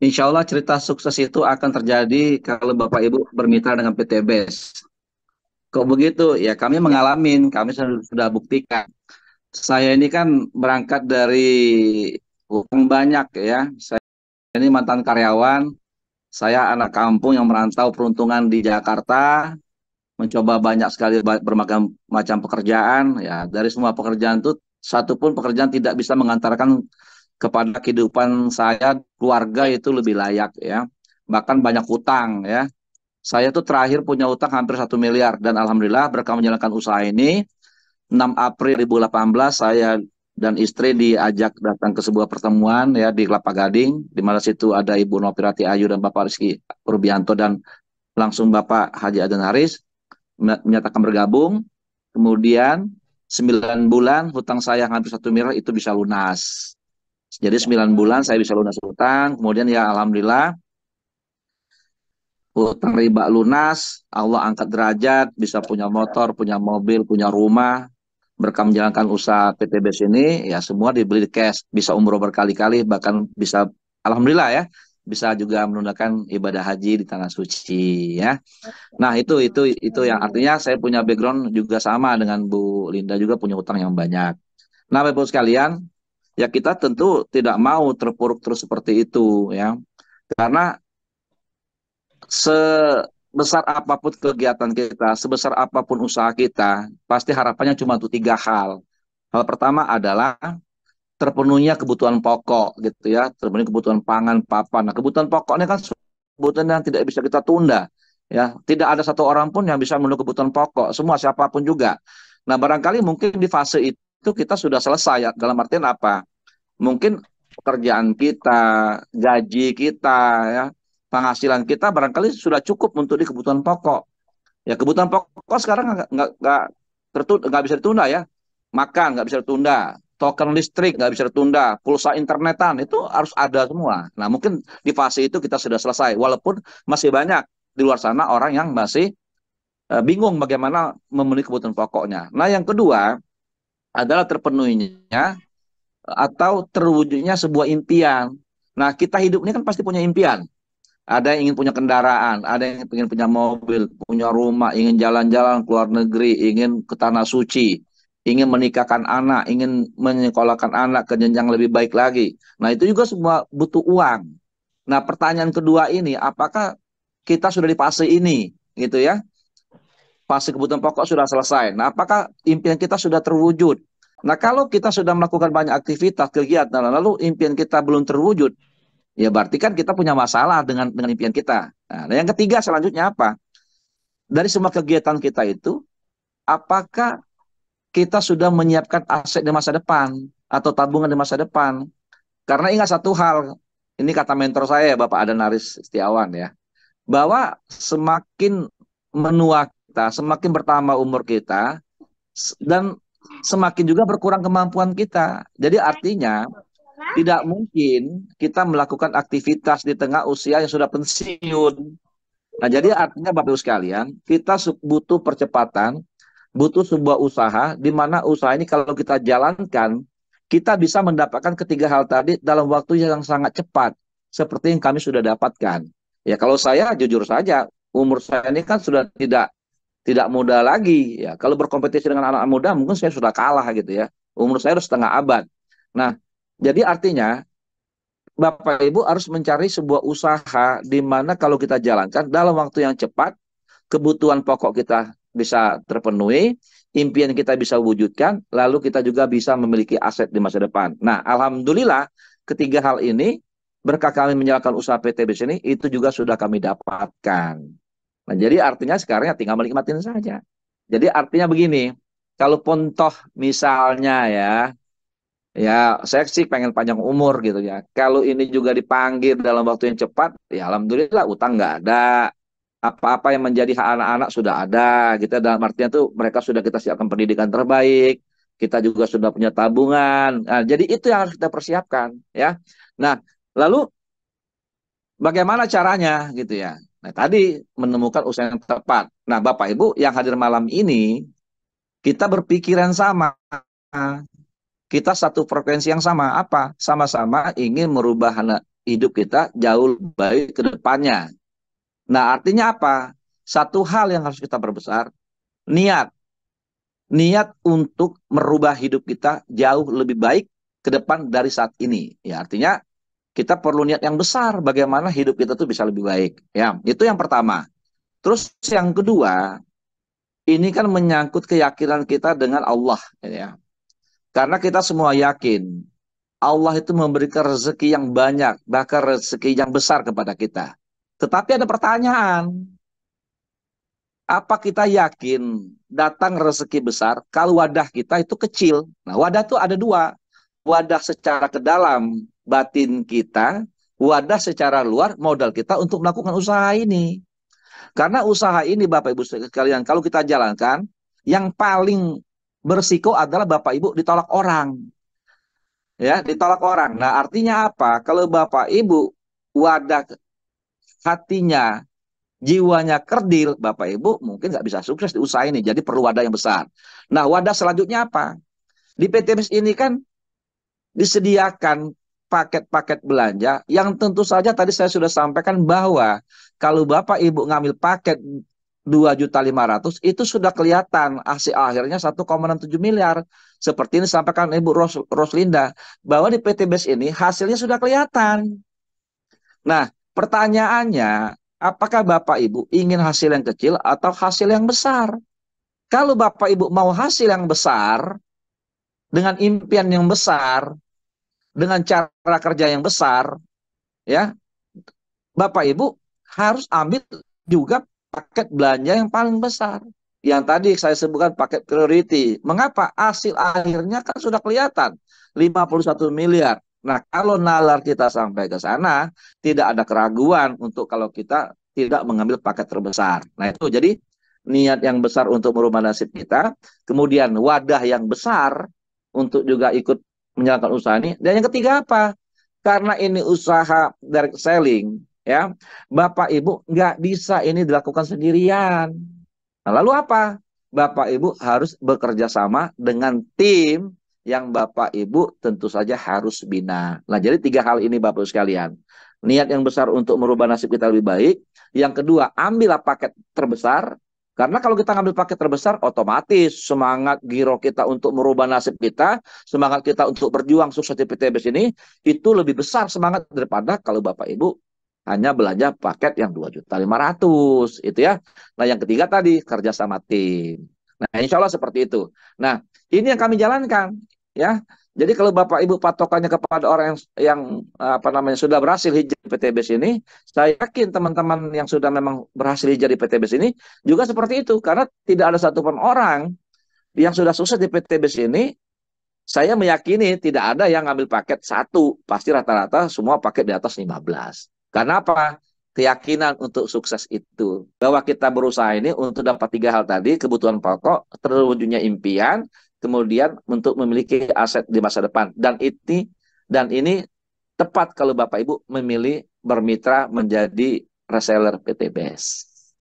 Insya Allah cerita sukses itu akan terjadi kalau Bapak Ibu bermitra dengan PT BES. Kok begitu? Ya kami mengalami, kami sudah buktikan. Saya ini kan berangkat dari utang banyak ya. Saya ini mantan karyawan, saya anak kampung yang merantau peruntungan di Jakarta, mencoba banyak sekali berbagai macam pekerjaan. Ya dari semua pekerjaan itu, satu pun pekerjaan tidak bisa mengantarkan kepada kehidupan saya, keluarga itu lebih layak ya. Bahkan banyak hutang ya. Saya tuh terakhir punya utang hampir 1 miliar dan alhamdulillah berkah menjalankan usaha ini 6 April 2018 saya dan istri diajak datang ke sebuah pertemuan ya di Kelapa Gading di mana situ ada Ibu Nopirati Ayu dan Bapak Rizky Rubianto dan langsung Bapak Haji Adan Haris menyatakan bergabung. Kemudian 9 bulan hutang saya hampir 1 miliar itu bisa lunas. Jadi 9 bulan saya bisa lunas hutang. Kemudian ya alhamdulillah hutang riba lunas, Allah angkat derajat, bisa punya motor, punya mobil, punya rumah, berkah menjalankan usaha PTBS ini, ya semua dibeli cash, bisa umroh berkali-kali, bahkan bisa, alhamdulillah ya, bisa juga menunaikan ibadah haji di tanah suci ya. Nah itu yang artinya saya punya background juga sama dengan Bu Linda juga punya utang yang banyak. Nah, Bapak Ibu sekalian, ya kita tentu tidak mau terpuruk terus seperti itu ya. Karena sebesar apapun kegiatan kita, sebesar apapun usaha kita, pasti harapannya cuma untuk tiga hal. Hal pertama adalah terpenuhnya kebutuhan pokok gitu ya, terpenuhi kebutuhan pangan, papan. Nah, kebutuhan pokoknya kan kebutuhan yang tidak bisa kita tunda. Ya, tidak ada satu orang pun yang bisa memenuhi kebutuhan pokok, semua siapapun juga. Nah, barangkali mungkin di fase itu kita sudah selesai ya, dalam artian apa? Mungkin pekerjaan kita, gaji kita, ya, penghasilan kita barangkali sudah cukup untuk di kebutuhan pokok. Ya kebutuhan pokok sekarang nggak bisa ditunda ya. Makan nggak bisa ditunda, token listrik nggak bisa ditunda, pulsa internetan itu harus ada semua. Nah mungkin di fase itu kita sudah selesai. Walaupun masih banyak di luar sana orang yang masih bingung bagaimana memenuhi kebutuhan pokoknya. Nah yang kedua adalah terpenuhinya atau terwujudnya sebuah impian. Nah, kita hidup ini kan pasti punya impian. Ada yang ingin punya kendaraan, ada yang ingin punya mobil, punya rumah, ingin jalan-jalan ke luar negeri, ingin ke tanah suci, ingin menikahkan anak, ingin menyekolahkan anak ke jenjang lebih baik lagi. Nah, itu juga semua butuh uang. Nah, pertanyaan kedua ini, apakah kita sudah di fase ini, gitu ya? Fase kebutuhan pokok sudah selesai. Nah, apakah impian kita sudah terwujud? Nah, kalau kita sudah melakukan banyak aktivitas, kegiatan, lalu impian kita belum terwujud, ya berarti kan kita punya masalah dengan impian kita. Nah, yang ketiga selanjutnya apa? Dari semua kegiatan kita itu, apakah kita sudah menyiapkan aset di masa depan atau tabungan di masa depan? Karena ingat satu hal, ini kata mentor saya, Bapak Adanaris Setiawan ya, bahwa semakin menua kita, semakin bertambah umur kita, dan semakin juga berkurang kemampuan kita. Jadi artinya tidak mungkin kita melakukan aktivitas di tengah usia yang sudah pensiun. Nah, jadi artinya Bapak Ibu sekalian, kita butuh percepatan, butuh sebuah usaha, di mana usaha ini kalau kita jalankan, kita bisa mendapatkan ketiga hal tadi dalam waktu yang sangat cepat, seperti yang kami sudah dapatkan. Ya, kalau saya jujur saja, umur saya ini kan sudah tidak muda lagi. Ya, kalau berkompetisi dengan anak muda, mungkin saya sudah kalah gitu ya. Umur saya sudah setengah abad. Nah, jadi artinya Bapak Ibu harus mencari sebuah usaha di mana kalau kita jalankan dalam waktu yang cepat, kebutuhan pokok kita bisa terpenuhi, impian kita bisa wujudkan, lalu kita juga bisa memiliki aset di masa depan. Nah, alhamdulillah ketiga hal ini berkah kami menjalankan usaha PT di sini itu juga sudah kami dapatkan. Nah, jadi artinya sekarang ya tinggal menikmatin saja. Jadi artinya begini, kalau toh misalnya ya, ya, saya sih pengen panjang umur gitu ya. Kalau ini juga dipanggil dalam waktu yang cepat, ya alhamdulillah utang nggak ada. Apa-apa yang menjadi hak anak-anak sudah ada. Kita dalam artian tuh mereka sudah kita siapkan pendidikan terbaik. Kita juga sudah punya tabungan. Nah, jadi itu yang harus kita persiapkan ya. Nah, lalu bagaimana caranya gitu ya. Nah, tadi menemukan usaha yang tepat. Nah, Bapak Ibu yang hadir malam ini, kita berpikiran sama. Kita satu frekuensi yang sama. Apa? Sama-sama ingin merubah hidup kita jauh lebih baik ke depannya. Nah, artinya apa? Satu hal yang harus kita perbesar, niat. Niat untuk merubah hidup kita jauh lebih baik ke depan dari saat ini. Ya, artinya kita perlu niat yang besar bagaimana hidup kita tuh bisa lebih baik. Ya, itu yang pertama. Terus yang kedua, ini kan menyangkut keyakinan kita dengan Allah, ya. Karena kita semua yakin Allah itu memberikan rezeki yang banyak, bahkan rezeki yang besar kepada kita. Tetapi ada pertanyaan, apa kita yakin datang rezeki besar kalau wadah kita itu kecil? Nah, wadah itu ada dua. Wadah secara ke dalam batin kita, wadah secara luar modal kita untuk melakukan usaha ini. Karena usaha ini Bapak Ibu sekalian, kalau kita jalankan, yang paling bersiko adalah Bapak Ibu ditolak orang. Ya, ditolak orang. Nah, artinya apa? Kalau Bapak Ibu wadah hatinya, jiwanya kerdil, Bapak Ibu mungkin nggak bisa sukses di usaha ini. Jadi perlu wadah yang besar. Nah, wadah selanjutnya apa? Di PTBIS ini kan disediakan paket-paket belanja yang tentu saja tadi saya sudah sampaikan bahwa kalau Bapak Ibu ngambil paket 2.500.000 itu sudah kelihatan hasil akhirnya 1,67 miliar. Seperti ini disampaikan Ibu Roslinda bahwa di PTBIS ini hasilnya sudah kelihatan. Nah, pertanyaannya, apakah Bapak Ibu ingin hasil yang kecil atau hasil yang besar? Kalau Bapak Ibu mau hasil yang besar, dengan impian yang besar, dengan cara kerja yang besar, ya, Bapak Ibu harus ambil juga paket belanja yang paling besar. Yang tadi saya sebutkan paket priority. Mengapa? Hasil akhirnya kan sudah kelihatan. 51 miliar. Nah, kalau nalar kita sampai ke sana, tidak ada keraguan untuk kalau kita tidak mengambil paket terbesar. Nah, itu jadi niat yang besar untuk merubah nasib kita. Kemudian wadah yang besar untuk juga ikut menjalankan usaha ini. Dan yang ketiga apa? Karena ini usaha direct selling, ya, Bapak Ibu nggak bisa ini dilakukan sendirian. Nah, lalu apa? Bapak Ibu harus bekerja sama dengan tim yang Bapak Ibu tentu saja harus bina. Nah, jadi tiga hal ini Bapak Ibu sekalian. Niat yang besar untuk merubah nasib kita lebih baik. Yang kedua, ambillah paket terbesar. Karena kalau kita ngambil paket terbesar, otomatis semangat giro kita untuk merubah nasib kita, semangat kita untuk berjuang sukses di PTBIS ini, itu lebih besar semangat daripada kalau Bapak Ibu hanya belanja paket yang 2.500.000 itu ya. Nah, yang ketiga tadi kerja sama tim. Nah, insya Allah seperti itu. Nah, ini yang kami jalankan ya. Jadi kalau Bapak Ibu patokannya kepada orang yang apa namanya sudah berhasil hijrah di PTBIS ini, saya yakin teman-teman yang sudah memang berhasil hijrah di PTBIS ini juga seperti itu karena tidak ada satupun orang yang sudah sukses di PTBIS ini. Saya meyakini tidak ada yang ngambil paket satu, pasti rata-rata semua paket di atas 15. Karena apa? Keyakinan untuk sukses itu. Bahwa kita berusaha ini untuk dapat tiga hal tadi, kebutuhan pokok, terwujudnya impian, kemudian untuk memiliki aset di masa depan. Dan ini tepat kalau Bapak Ibu memilih bermitra menjadi reseller PTBIS.